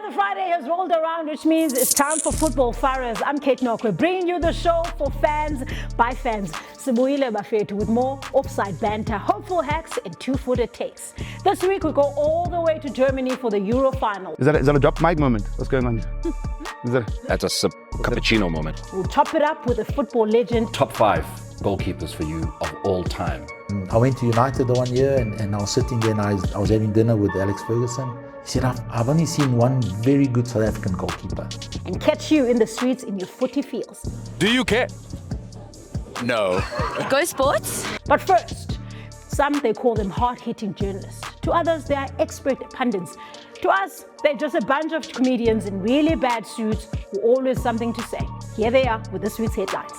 Another Friday has rolled around, which means it's time for Football Faras. I'm Kate Nokwe, bringing you the show for fans by fans. Sibuyile Bafetu with more offside banter, hopeful hacks, and two-footed takes. This week we go all the way to Germany for the Euro final. Is that a drop mic moment? What's going on? That's a cappuccino moment. We'll chop it up with a football legend. Top 5 goalkeepers for you of all time. I went to United the 1 year and I was sitting there and I was having dinner with Alex Ferguson. He said, I've only seen one very good South African goalkeeper. And catch you in the streets in your footy feels. Do you care? No. Go sports. But first, some they call them hard-hitting journalists. To others, they are expert pundits. To us, they're just a bunch of comedians in really bad suits who always something to say. Here they are with this week's headlines.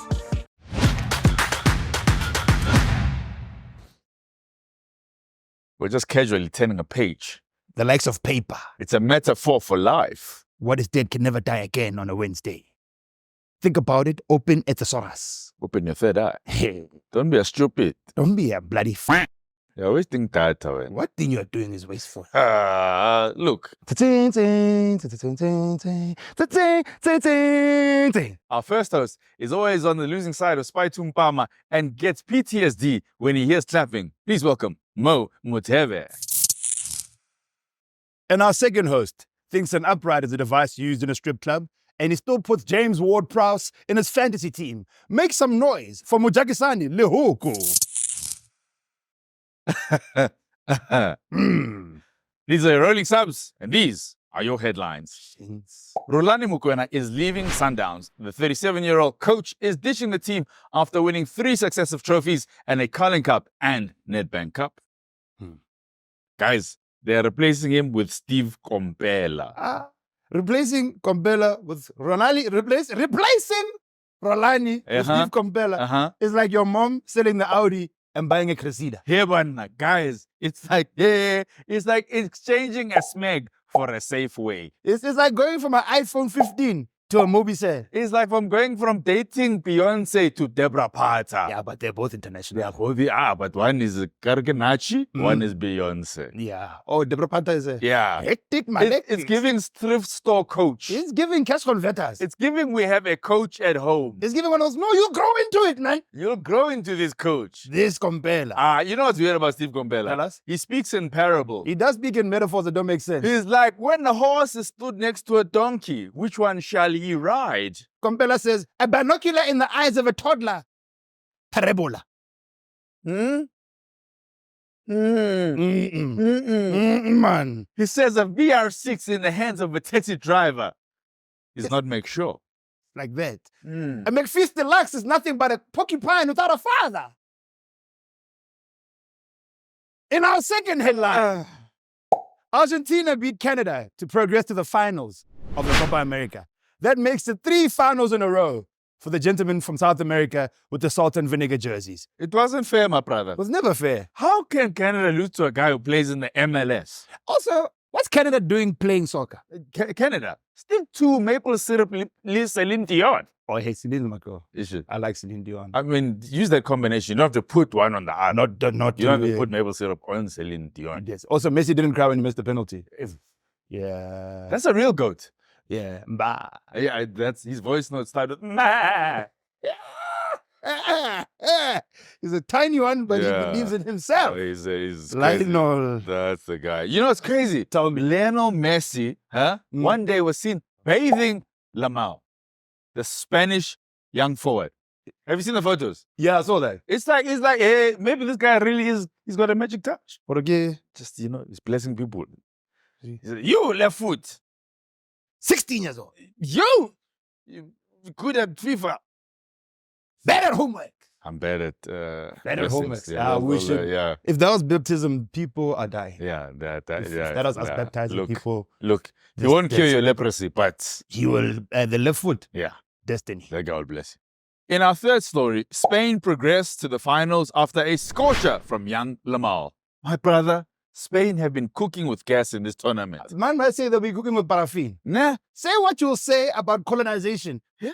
We're just casually turning a page. The likes of paper. It's a metaphor for life. What is dead can never die again on a Wednesday. Think about it, open a thesaurus. Open your third eye. Hey, Don't be a stupid. don't be a bloody f***. You're wasting that, man. What thing you're doing is wasteful. Look, our first host is always on the losing side of Spy Tumpama and gets PTSD when he hears clapping. Please welcome Mothebe. And our second host thinks an upright is a device used in a strip club, and he still puts James Ward-Prowse in his fantasy team. Make some noise for Mothebe Lehoko. These are your rolling subs, and these are your headlines. Rhulani is leaving Sundowns. The 37-year-old coach is ditching the team after winning 3 successive trophies and a Carling Cup and Nedbank Cup. Guys, they are replacing him with Steve Komphela. Replacing Komphela with Rhulani, replacing Rhulani with Steve Komphela is like your mom selling the Audi and buying a Cressida. Here, man, guys, it's like exchanging a smeg for a safe way. It's like going from an iPhone 15 to a Mobicel. It's like going from dating Beyonce to Deborah Pata. Yeah, but they're both international. But one is Karganachi, one is Beyonce. Yeah. Oh, Deborah Pata is a hectic man. It's giving thrift store coach. It's giving cash converters. It's giving we have a coach at home. It's giving one of those, no, you grow into it, man. You'll grow into this coach. This Komphela. You know what's weird about Steve Komphela? Tell us. He speaks in parable. He does speak in metaphors that don't make sense. He's like, when the horse is stood next to a donkey, which one shall he ride? Komphela says, a binocular in the eyes of a toddler. Parabola. Man. He says a VR6 in the hands of a taxi driver is not make sure. Like that. A McFeast Deluxe is nothing but a porcupine without a father. In our second headline, Argentina beat Canada to progress to the finals of the Copa America. That makes it 3 finals in a row for the gentlemen from South America with the salt and vinegar jerseys. It wasn't fair, my brother. It was never fair. How can Canada lose to a guy who plays in the MLS? Also, what's Canada doing playing soccer? Canada. Still 2 maple syrup Celine Dion. Oh, hey, Celine Dion. Is it? I like Celine Dion. I mean, use that combination. You don't have to put one on the other. Not You don't have to put maple syrup on Celine Dion. Yes. Also, Messi didn't cry when he missed the penalty. Yeah. That's a real goat. Yeah. Bah. Yeah, that's his voice note started with "Mah." He's a tiny one, but he believes in himself. He's Lionel. That's the guy. You know what's crazy? Tell me. Lionel Messi, one day was seen bathing Yamal, the Spanish young forward. Have you seen the photos? Yeah, I saw that. It's like, hey, maybe this guy really he's got a magic touch. Okay. Just, he's blessing people. He said, you left foot. 16 years old. You good at FIFA. Bad at homework. I'm bad at Bad at blessings. homework. Yeah, we should. yeah. If that was baptism, people are dying. Yeah, If that was us baptizing people. Look, he This- won't cure this- your leprosy, but He will, the left foot, yeah, destiny. that guy will bless you. In our third story, Spain progressed to the finals after a scorcher from young Yamal. My brother, Spain have been cooking with gas in this tournament. Man might say they'll be cooking with paraffin. Nah, Say what you'll say about colonization Yeah.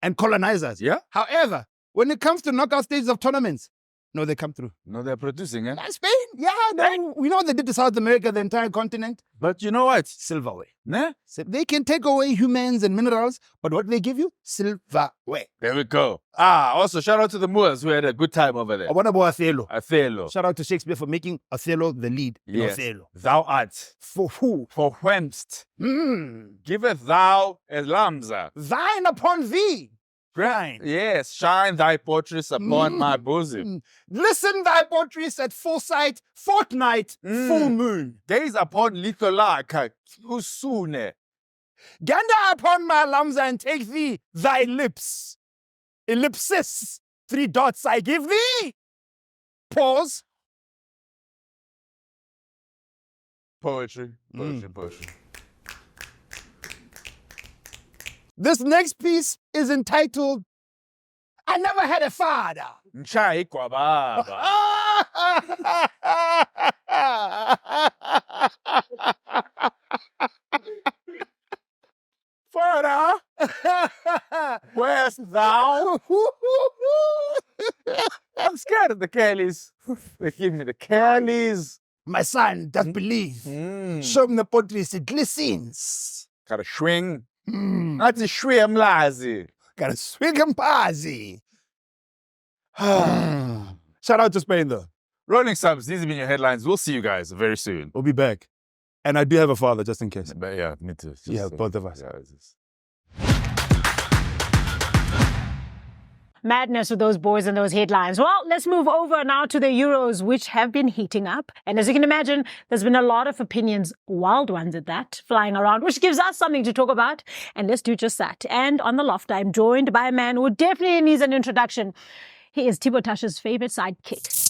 and colonizers. Yeah. However, when it comes to knockout stages of tournaments, No, they come through. No, they're producing, eh? Spain? Yeah, no, we know what they did to South America, the entire continent. But you know what? Silverware. Nah? So they can take away humans and minerals, but what they give you? Silverware. There we go. Also, shout out to the Moors who had a good time over there. I want about Othello. Othello. Shout out to Shakespeare for making Othello the lead in Yes. Othello. Thou art. For who? For whence Mm. giveth thou a lamza. Thine upon thee. Grind. Yes, shine thy fortress upon my bosom. Listen thy portraits at foresight, fortnight, full moon. Gaze upon Litholaka, usune. Gander upon my lamza and take thee thy lips. Ellipsis. 3 dots I give thee. Pause. Poetry. Poetry. This next piece is entitled, I Never Had a Father. Nchai kwa baba. Father, Where's thou? I'm scared of the Kellys. They give me the Kellys. my son does believe. Show him the portraits, it glistens. Gotta swing. Mm. That's a swim lazy. Gotta swing and pazi. Shout out to Spain though. Rolling subs, these have been your headlines. We'll see you guys very soon. We'll be back. And I do have a father, just in case. But yeah, me too. Just, Yeah, both of us. Yeah, it's just- Madness with those boys and those headlines. Well, let's move over now to the Euros, which have been heating up. And as you can imagine, there's been a lot of opinions, wild ones at that, flying around, which gives us something to talk about. And let's do just that. And on the loft, I'm joined by a man who definitely needs an introduction. He is Thibaut Tasha's favorite sidekick.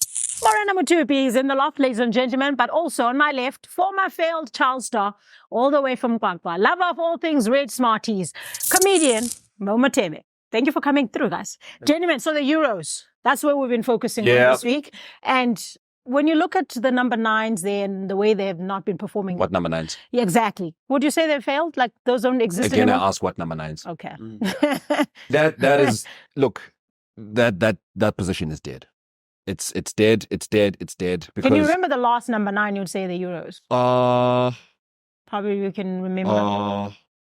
Morena Mothupi is in the loft, ladies and gentlemen, but also on my left, former failed child star, all the way from Kwankwa, lover of all things red smarties, comedian Mothebe. Thank you for coming through, guys. Gentlemen, so the Euros, that's where we've been focusing on this week. And when you look at the number 9s there and the way they have not been performing. What number 9s? Yeah, exactly. Would you say they failed? Like those don't exist Again, anymore? I ask what number 9s. Okay. That is, look, that position is dead. It's dead. Because, Can you remember the last number 9 you'd say the Euros? Probably you can remember.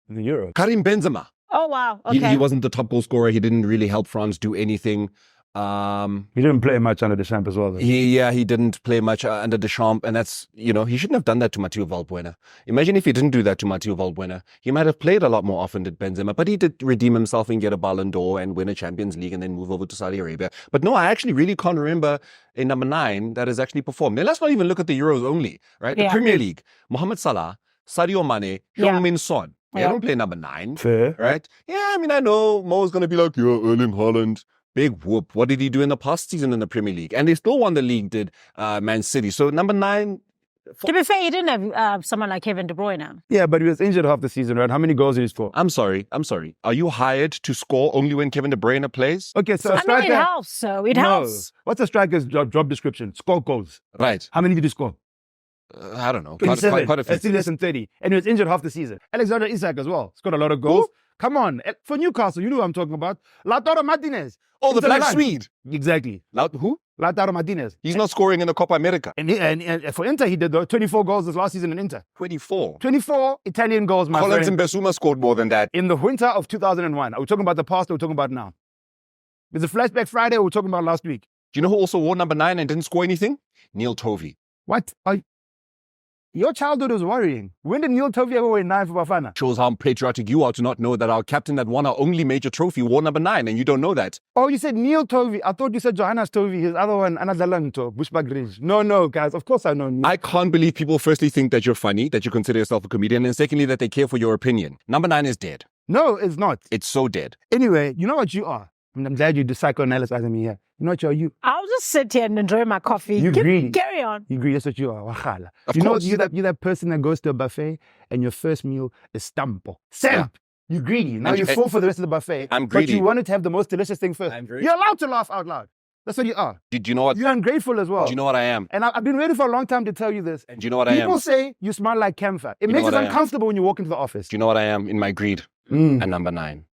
In the Euros. Karim Benzema. Oh, wow. Okay. He wasn't the top goal scorer. He didn't really help France do anything. He didn't play much under Deschamps as well, though. He didn't play much under Deschamps, and that's, he shouldn't have done that to Matteo Valbuena. Imagine if he didn't do that to Matteo Valbuena. He might have played a lot more often than Benzema, but he did redeem himself and get a Ballon d'Or and win a Champions League and then move over to Saudi Arabia. But no, I actually really can't remember a number 9 that has actually performed. Now, let's not even look at the Euros only, right? Yeah. The Premier League, Mohamed Salah, Sadio Mane, Heung-min Son. They don't play number 9. Fair. Right? Yeah, I mean, I know Mo's going to be like, yeah, Erling Haaland. Big whoop. What did he do in the past season in the Premier League? And they still won the league, did Man City. So number 9. To be fair, he didn't have someone like Kevin De Bruyne. Yeah, but he was injured half the season, right? How many goals did he score? I'm sorry. Are you hired to score only when Kevin De Bruyne plays? Okay, so a I mean, striker... it helps, so it helps. What's a striker's job description? Score goals. Right. How many did he score? I don't know. 27. Quite a few. That's less than 30. And he was injured half the season. Alexander Isak as well. Scored a lot of goals. Come on. For Newcastle, you know what I'm talking about. Lautaro Martinez. Oh, the Inter Black Milan. Swede. Exactly. Who? Lautaro Martinez. He's not scoring in the Copa America. And for Inter, he did 24 goals this last season in Inter. 24. 24 Italian goals, my Collins friend. and Besuma scored more than that. In the winter of 2001. Are we talking about the past or are we talking about now? Is it Flashback Friday or are we talking about last week? Do you know who also wore number 9 and didn't score anything? Neil Tovey. What? Your childhood was worrying. When did Neil Tovey ever wear 9 for Bafana? Shows how patriotic you are to not know that our captain that won our only major trophy wore number 9 and you don't know that. Oh, you said Neil Tovey. I thought you said Johannes Tovey. His other one, Anadalanto, Bushback Ridge. No, guys. Of course I know. I can't believe people firstly think that you're funny, that you consider yourself a comedian, and secondly that they care for your opinion. Number 9 is dead. No, it's not. It's so dead. Anyway, you know what you are? I'm glad you do psychoanalyzing me here. You know what you are? I'll just sit here and enjoy my coffee. You greedy. Carry on. You agree, that's what you are. Wakhala. Of you know, course. you're that person that goes to a buffet and your first meal is stampo. Samp! You greedy. Now you fall for the rest of the buffet. I'm greedy. But you wanted to have the most delicious thing first. I'm very- You're allowed to laugh out loud. That's what you are. Do you know what? You're ungrateful as well. Do you know what I am? And I've been waiting for a long time to tell you this. And do you know what I am? People say you smell like camphor. It You know makes what us I am? uncomfortable when you walk into the office. Do you know what I am in my greed? Mm. And number 9.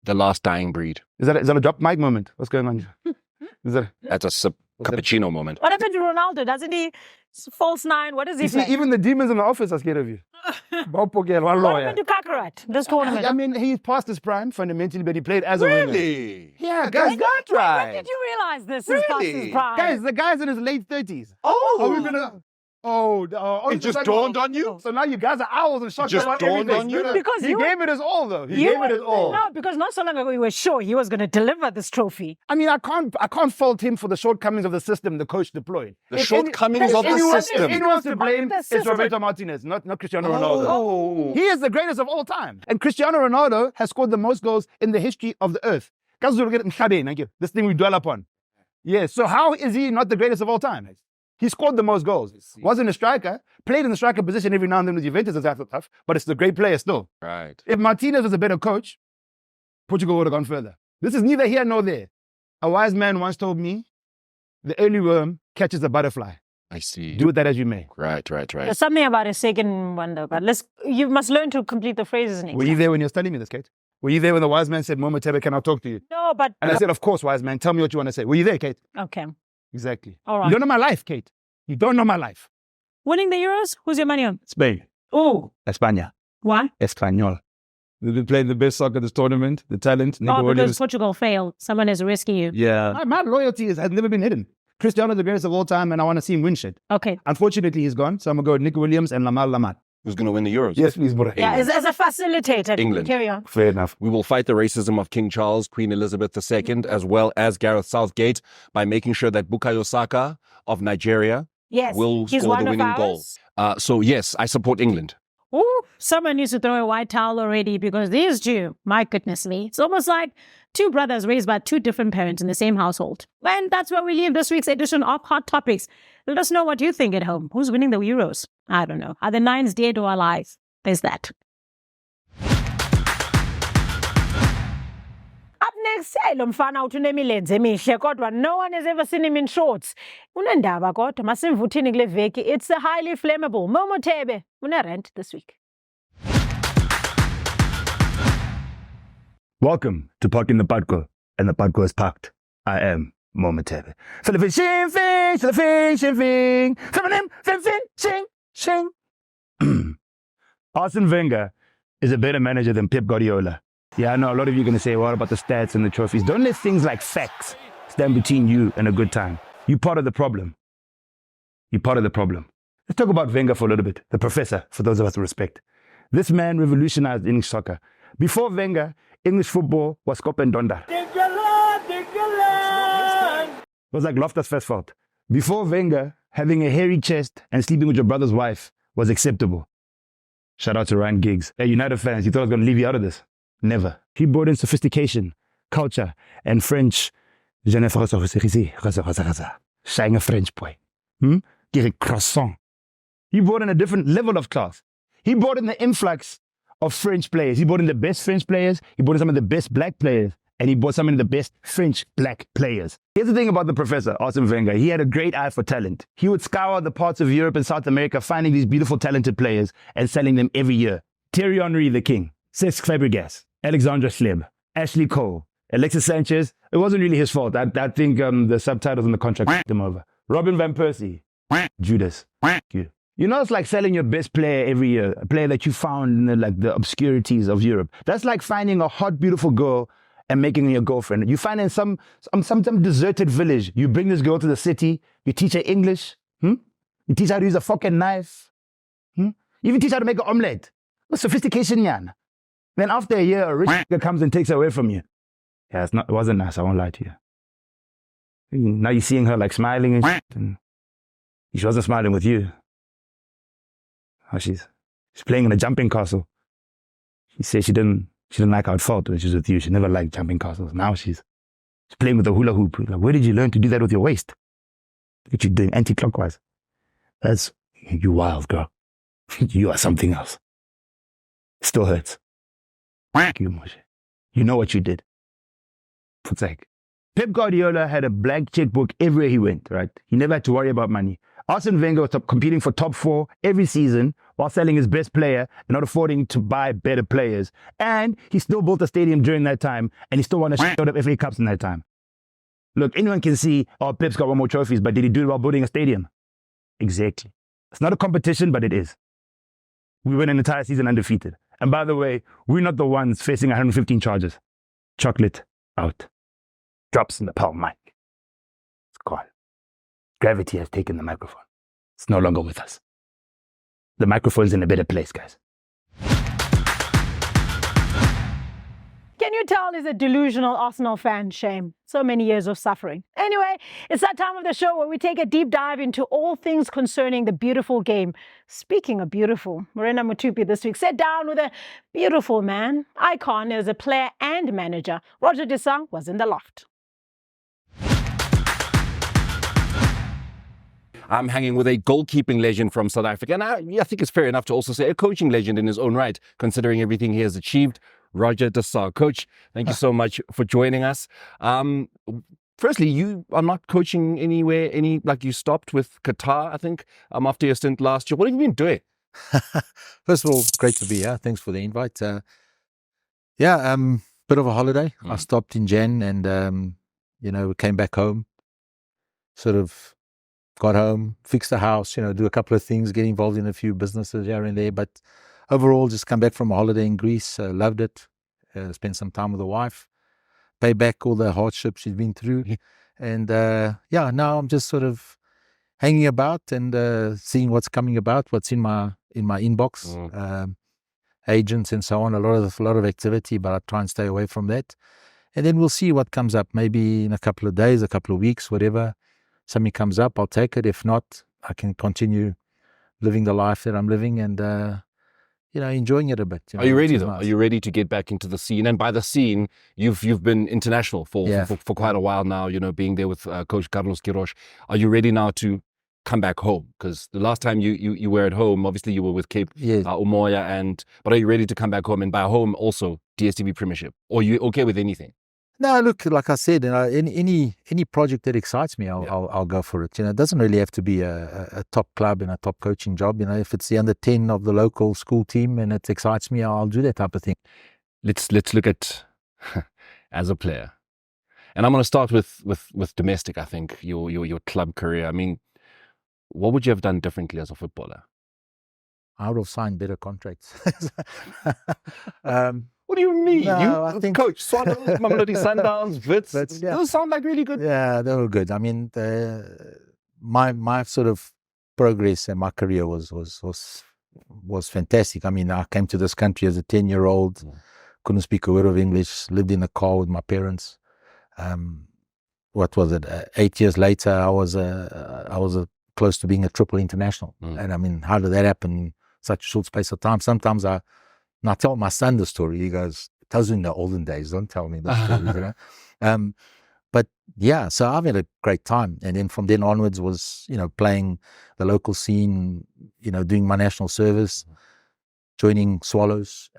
The last dying breed. Is that a drop mic moment? What's going on here? That's a sip cappuccino moment. What happened to Ronaldo? Doesn't he false nine? What does he You see, play? even the demons in the office are scared of you. What happened to Kakarot, this tournament? I mean, he's past his prime fundamentally, but he played as a winger. Really? Yeah, guys. When did you realize this is past his prime? Guys, the guy's in his late 30s. Oh. Are we gonna... It just dawned on you? So now you guys are owls and shocked Just about dawned everything. on you? Because he gave it his all, though. He gave it his all. No, because not so long ago you were sure he was going to deliver this trophy. I mean, I can't fault him for the shortcomings of the system the coach deployed. The shortcomings of the system. If anyone's to blame, The it's system. Roberto Martinez, not Cristiano Ronaldo. Oh. He is the greatest of all time. And Cristiano Ronaldo has scored the most goals in the history of the earth. Guys, we'll get thank you. This thing we dwell upon. Yeah, so how is he not the greatest of all time? He scored the most goals. Wasn't a striker. Played in the striker position every now and then with Juventus. It's after tough, but it's the great player still. Right. If Martinez was a better coach, Portugal would have gone further. This is neither here nor there. A wise man once told me, the early worm catches the butterfly. I see. Do with that as you may. Right. There's something about a second one though, but you must learn to complete the phrases next Were you time. there when you were telling me this, Kate? Were you there when the wise man said, Mothebe, can I talk to you? No, but... And I said, of course, wise man, tell me what you want to say. Were you there, Kate? Okay. Exactly. All right. You don't know my life, Kate. You don't know my life. Winning the Euros? Who's your money on? Spain. Oh. España. Why? Español. We've been playing the best soccer this tournament, the talent. Because Portugal failed. Someone has rescued you. Yeah. My loyalty has never been hidden. Cristiano is the greatest of all time, and I want to see him win shit. Okay. Unfortunately, he's gone, so I'm going to go with Nick Williams and Lamine. Who's going to win the Euros? Yes, please, brother. Yeah, as a facilitator. England. Carry on. Fair enough. We will fight the racism of King Charles, Queen Elizabeth II, as well as Gareth Southgate by making sure that Bukayo Saka of Nigeria Yes. will he's score one the of winning goal. ours. So yes, I support England. Ooh, someone needs to throw a white towel already because these two, my goodness me, it's almost like two brothers raised by two different parents in the same household. And that's where we leave this week's edition of Hot Topics. Let us know what you think at home. Who's winning the Euros? I don't know. Are the Nines dead or alive? There's that. Up next, lo mfana uthi unemilenze emihle kodwa no one has ever seen him in shorts. Unendaba kodwa masimvuthini kule veki. It's a highly flammable Mothebe une-rant this week. Welcome to Parking the Padko, and the Padko is packed. I am Mothebe. For the fishing, fish, for the fishing, fing. Feminine, fin, shing. Arsene Wenger is a better manager than Pep Guardiola. Yeah, I know a lot of you are going to say, what about the stats and the trophies? Don't let things like facts stand between you and a good time. You're part of the problem. You're part of the problem. Let's talk about Wenger for a little bit. The professor, for those of us who respect. This man revolutionized English soccer. Before Wenger, English football was Kop and Donder. It was like Loftus Versfeld. Before Wenger, having a hairy chest and sleeping with your brother's wife was acceptable. Shout out to Ryan Giggs. Hey, United fans, you thought I was going to leave you out of this? Never. He brought in sophistication, culture, and French. Shine a French boy. Get a croissant. He brought in a different level of class. He brought in the influx of French players. He brought in the best French players. He brought in some of the best black players. And he brought some of the best French black players. Here's the thing about the professor, Arsene Wenger. He had a great eye for talent. He would scour the parts of Europe and South America, finding these beautiful, talented players and selling them every year. Thierry Henry, the king. Cesc Fabregas. Alexandre Schleb. Ashley Cole. Alexis Sanchez. It wasn't really his fault. I think the subtitles in the contract f***ed him over. Robin Van Persie. Judas. You know, it's like selling your best player every year. A player that you found in the obscurities of Europe. That's like finding a hot, beautiful girl and making her your girlfriend. You find in some deserted village. You bring this girl to the city. You teach her English. You teach her how to use a fork and knife. You even teach her how to make an omelette. What's sophistication, Jan? Then after a year, a rich nigga comes and takes her away from you. Yeah, it wasn't nice. I won't lie to you. Now you're seeing her like smiling and shit, and she wasn't smiling with you. Oh, she's playing in a jumping castle. She said she didn't like how it felt when she was with you. She never liked jumping castles. Now she's playing with a hula hoop. Like, where did you learn to do that with your waist? Look at you doing anti-clockwise. That's you wild girl. You are something else. It still hurts. You, Moshe. You know what you did. For sake. Pep Guardiola had a blank checkbook everywhere he went, right? He never had to worry about money. Arsene Wenger was competing for top 4 every season while selling his best player and not affording to buy better players. And he still built a stadium during that time, and he still won a shit load of FA Cups in that time. Look, anyone can see, oh, Pep's got 1 more trophies, but did he do it while building a stadium? Exactly. It's not a competition, but it is. We went an entire season undefeated. And by the way, we're not the ones facing 115 charges. Chocolate out. Drops in the palm mic. It's gone. Gravity has taken the microphone. It's no longer with us. The microphone's in a better place, guys. Can you tell he's a delusional Arsenal fan? Shame. So many years of suffering. Anyway, it's that time of the show where we take a deep dive into all things concerning the beautiful game. Speaking of beautiful, Morena Mothupi this week sat down with a beautiful man, icon as a player and manager. Roger de Sang was in the loft. I'm hanging with a goalkeeping legend from South Africa. And I think it's fair enough to also say a coaching legend in his own right, considering everything he has achieved. Roger de Sang. Coach, thank you so much for joining us. Firstly, you are not coaching anywhere, like you stopped with Qatar, I think, after your stint last year. What have you been doing? First of all, great to be here. Thanks for the invite. Bit of a holiday. I stopped in Jan and, we came back home, sort of got home, fixed the house, do a couple of things, get involved in a few businesses here and there. But overall, just come back from a holiday in Greece, loved it, spent some time with the wife, pay back all the hardships she's been through. And now I'm just sort of hanging about and seeing what's coming about, what's in my inbox, agents and so on, a lot of activity, but I try and stay away from that. And then we'll see what comes up, maybe in a couple of days, a couple of weeks, whatever. Something comes up, I'll take it. If not, I can continue living the life that I'm living and enjoying it a bit. Are you ready though? Nice. Are you ready to get back into the scene? And by the scene, you've been international for quite a while now, being there with Coach Carlos Queiroz. Are you ready now to come back home? Because the last time you were at home, obviously you were with Cape Umoya, but are you ready to come back home? And by home also DSTV Premiership? Or are you okay with anything? No, look, like I said, any project that excites me, I'll go for it. It doesn't really have to be a top club and a top coaching job. If it's the under 10 of the local school team and it excites me, I'll do that type of thing. Let's look at as a player, and I'm going to start with domestic. I think your club career. I mean, what would you have done differently as a footballer? I would have signed better contracts. What do you mean? No, I you think... coach Swallows, Mamelodi Sundowns, Wits. Those sound like really good. Yeah, they were good. I mean, my sort of progress in my career was fantastic. I mean, I came to this country as a 10-year-old, couldn't speak a word of English, lived in a car with my parents. What was it? 8 years later, I was close to being a triple international. And I mean, how did that happen in such a short space of time? Sometimes I tell my son the story. He goes, "Tells you in the olden days, don't tell me the story." But yeah, so I've had a great time. And then from then onwards was, playing the local scene, doing my national service, joining Swallows.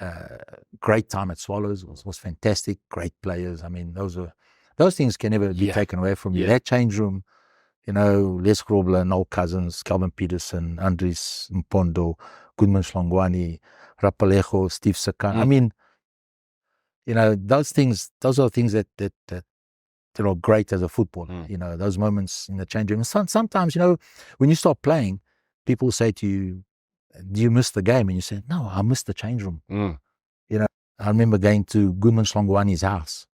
Great time at Swallows was fantastic. Great players. I mean, those things can never be taken away from you. That change room, Les Grobler, Noel Cousins, Calvin Peterson, Andries Mpondo, Goodman Shlongwane, Rapalejo, Steve Sakan. I mean, those are things that are great as a footballer. Those moments in the change room. Sometimes, when you start playing, people say to you, "Do you miss the game?" And you say, "No, I miss the change room." I remember going to Goodman Shlongwane's house,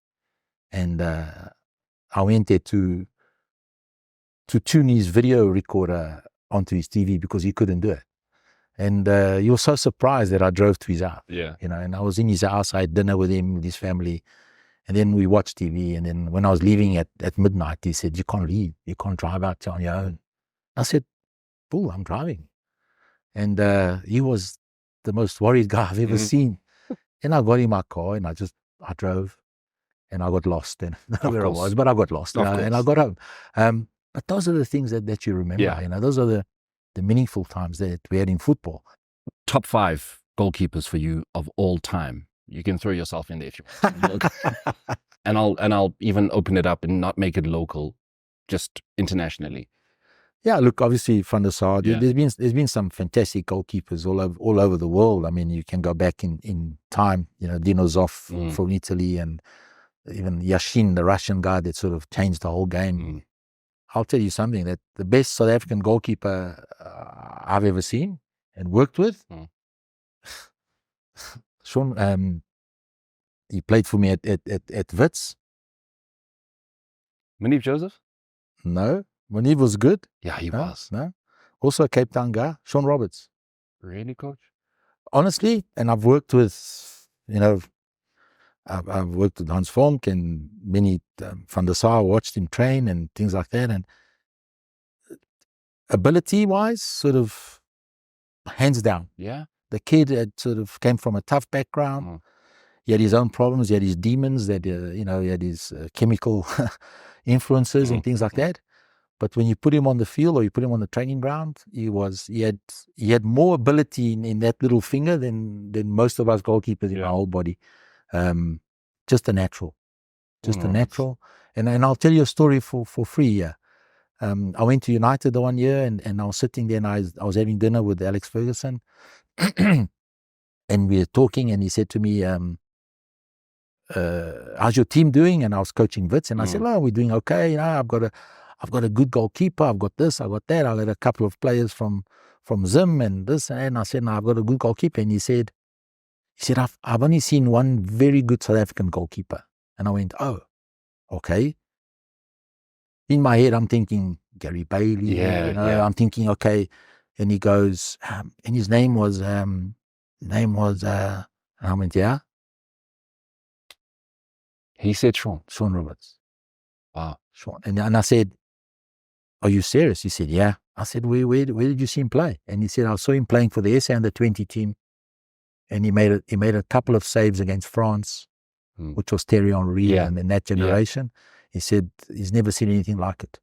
and I went there to tune his video recorder onto his TV because he couldn't do it. And he was so surprised that I drove to his house. And I was in his house. I had dinner with him, with his family. And then we watched TV. And then when I was leaving at midnight, he said, "You can't leave. You can't drive out on your own." I said, "Bull, I'm driving." And he was the most worried guy I've ever seen. And I got in my car and I drove and I got lost. And I don't know where I was, but I got lost. And I got home. But those are the things that you remember. Those are the meaningful times that we had in football. Top 5 goalkeepers for you of all time. You can throw yourself in there if you want. and I'll even open it up and not make it local, just internationally. Yeah, look, obviously Van der Sar. There's been some fantastic goalkeepers all over the world. I mean, you can go back in time. Dino Zoff from Italy, and even Yashin, the Russian guy that sort of changed the whole game. I'll tell you something, that the best South African goalkeeper I've ever seen and worked with, Sean, he played for me at Wits. Mothebe Joseph? No, Mothebe was good. Yeah, he No, was. No, also a Cape Town guy, Sean Roberts. Really, coach? Honestly, and I've worked with, I've worked with Hans Vonk and many Van der Sar, watched him train and things like that. And ability-wise, sort of hands down. Yeah. The kid had sort of came from a tough background. He had his own problems. He had his demons. That he had his chemical influences and things like that. But when you put him on the field or you put him on the training ground, he had more ability in that little finger than most of us goalkeepers in our whole body. Just a natural, a natural. And I'll tell you a story for free here. I went to United the 1 year and I was sitting there and I was having dinner with Alex Ferguson and we were talking and he said to me, how's your team doing? And I was coaching Wits and I said, we're doing okay. I've got a good goalkeeper. I've got this, I've got that. I got a couple of players from Zim and this. And I said, no, I've got a good goalkeeper. And he said, I've only seen one very good South African goalkeeper. And I went, oh, okay. In my head, I'm thinking Gary Bailey. I'm thinking, okay. And he goes, and his name was, and I went, yeah. He said Sean Roberts. Wow. Sean. And I said, are you serious? He said, yeah. I said, where did you see him play? And he said, I saw him playing for the SA under 20 team. And he made a couple of saves against France, which was Thierry Henry and in that generation. He said he's never seen anything like it.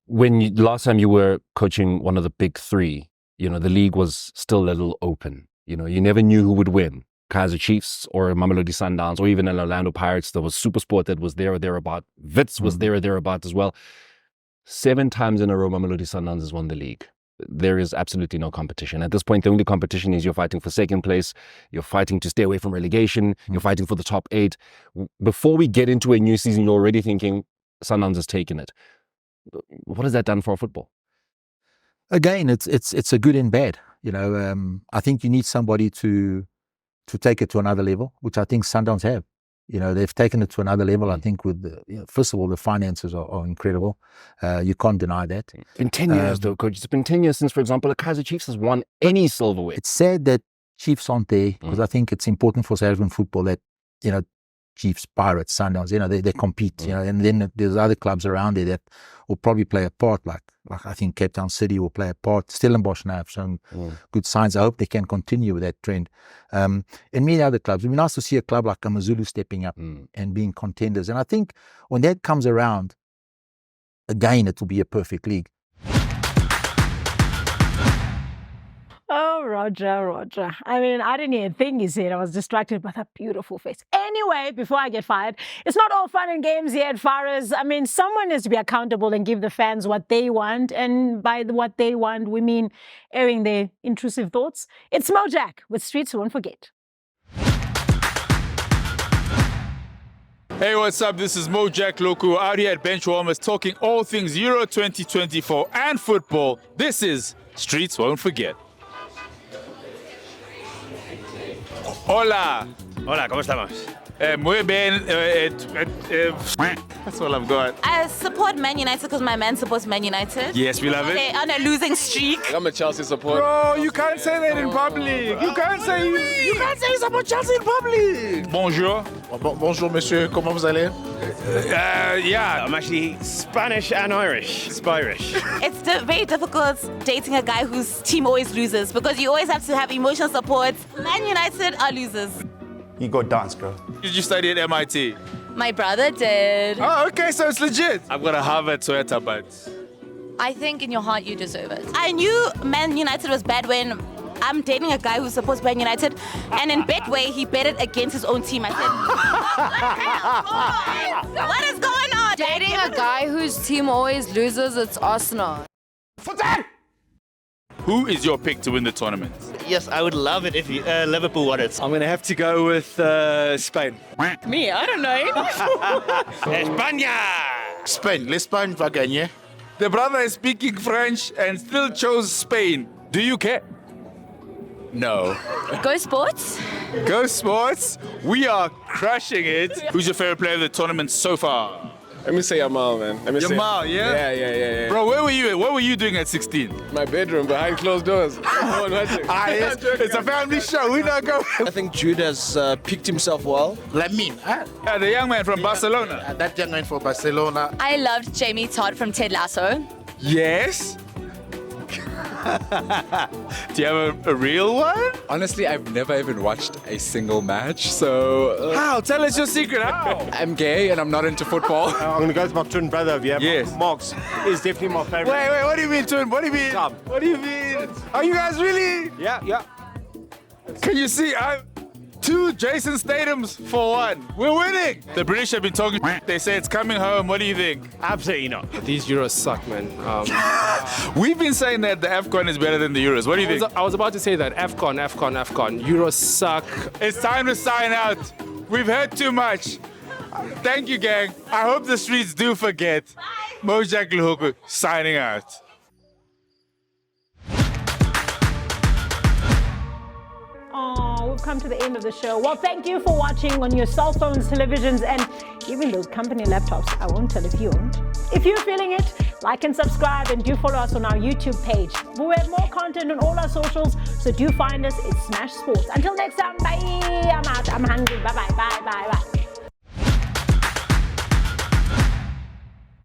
When last time you were coaching one of the big three, the league was still a little open. You never knew who would win. Kaizer Chiefs or Mamelodi Sundowns or even an Orlando Pirates. There was SuperSport that was there or thereabout. Wits was there or thereabout as well. 7 times in a row, Mamelodi Sundowns has won the league. There is absolutely no competition. At this point, the only competition is you're fighting for second place, you're fighting to stay away from relegation, you're fighting for the top 8. Before we get into a new season, you're already thinking Sundowns has taken it. What has that done for our football? Again, it's a good and bad. I think you need somebody to take it to another level, which I think Sundowns have. They've taken it to another level. I think with first of all, the finances are incredible. You can't deny that. It's been 10 years though, coach. It's been 10 years since, for example, the Kaizer Chiefs has won any silverware. It's sad that Chiefs aren't there because I think it's important for South African football that, Chiefs, Pirates, Sundowns, they compete, and then there's other clubs around there that will probably play a part, like I think Cape Town City will play a part. Stellenbosch now have shown good signs. I hope they can continue with that trend. And many other clubs. It'd be nice to see a club like Amazulu stepping up and being contenders. And I think when that comes around, again, it will be a perfect league. Oh, Roger. I mean, I didn't hear a thing he said. I was distracted by that beautiful face. Anyway, before I get fired, it's not all fun and games here at Faras. I mean, someone has to be accountable and give the fans what they want. And by what they want, we mean airing their intrusive thoughts. It's Mojak with Streets Won't Forget. Hey, what's up? This is Mojak Lehoko out here at Benchwarmers talking all things Euro 2024 and football. This is Streets Won't Forget. Hola. Hola, ¿cómo estamos? Muy bien. That's all I've got. I support Man United because my man supports Man United. Yes, we love it. They're on a losing streak. I'm a Chelsea supporter. Bro, you can't say that in public. You can't say you support Chelsea in public. Bonjour. Bonjour, monsieur. Comment vous allez? Yeah. I'm actually Spanish and Irish. Spirish. It's very difficult dating a guy whose team always loses because you always have to have emotional support. Man United are losers. You go dance, girl. Did you study at MIT? My brother did. Oh, okay, so it's legit. I've got a Harvard Toyota, but I think in your heart you deserve it. I knew Man United was bad when I'm dating a guy who supports Man United, and in Betway he betted against his own team. I said, what is going on? Dating a guy whose team always loses, it's Arsenal. For that! Who is your pick to win the tournament? Yes, I would love it if Liverpool won it. I'm going to have to go with Spain. Me, I don't know. España! Spain, l'Espagne va gagner. The brother is speaking French and still chose Spain. Do you care? No. Go sports. Go Sports. We are crushing it. Who's your favorite player of the tournament so far? Let me say Yamal, man. Let me say Yamal, yeah? Yeah. Bro, where were you? What were you doing at 16? My bedroom behind closed doors. No one watching. It's a family show. We not go. I think Jude has picked himself well. Lamine, The young man from Barcelona. that young man for Barcelona. I loved Jamie Todd from Ted Lasso. Yes. Do you have a real one? Honestly, I've never even watched a single match, so... How? Tell us your secret. How? I'm gay and I'm not into football. I'm going to go with my twin brother. Yes. Marks is definitely my favorite. Wait, what do you mean, twin? What do you mean? Tom. What do you mean? Are you guys really? Yeah. Can you see? Two Jason Statham's for one. We're winning. The British have been talking. They say it's coming home. What do you think? Absolutely not. These Euros suck, man. We've been saying that the AFCON is better than the Euros. What do you think? I was about to say that. AFCON. Euros suck. It's time to sign out. We've heard too much. Thank you, gang. I hope the streets do forget. Mojak Lehoko signing out. Oh, we've come to the end of the show. Well, thank you for watching on your cell phones, televisions, and even those company laptops. I won't tell if you won't. If you're feeling it, like and subscribe, and do follow us on our YouTube page. We have more content on all our socials, so do find us. It's Smash Sports. Until next time, bye. I'm out. I'm hungry. Bye.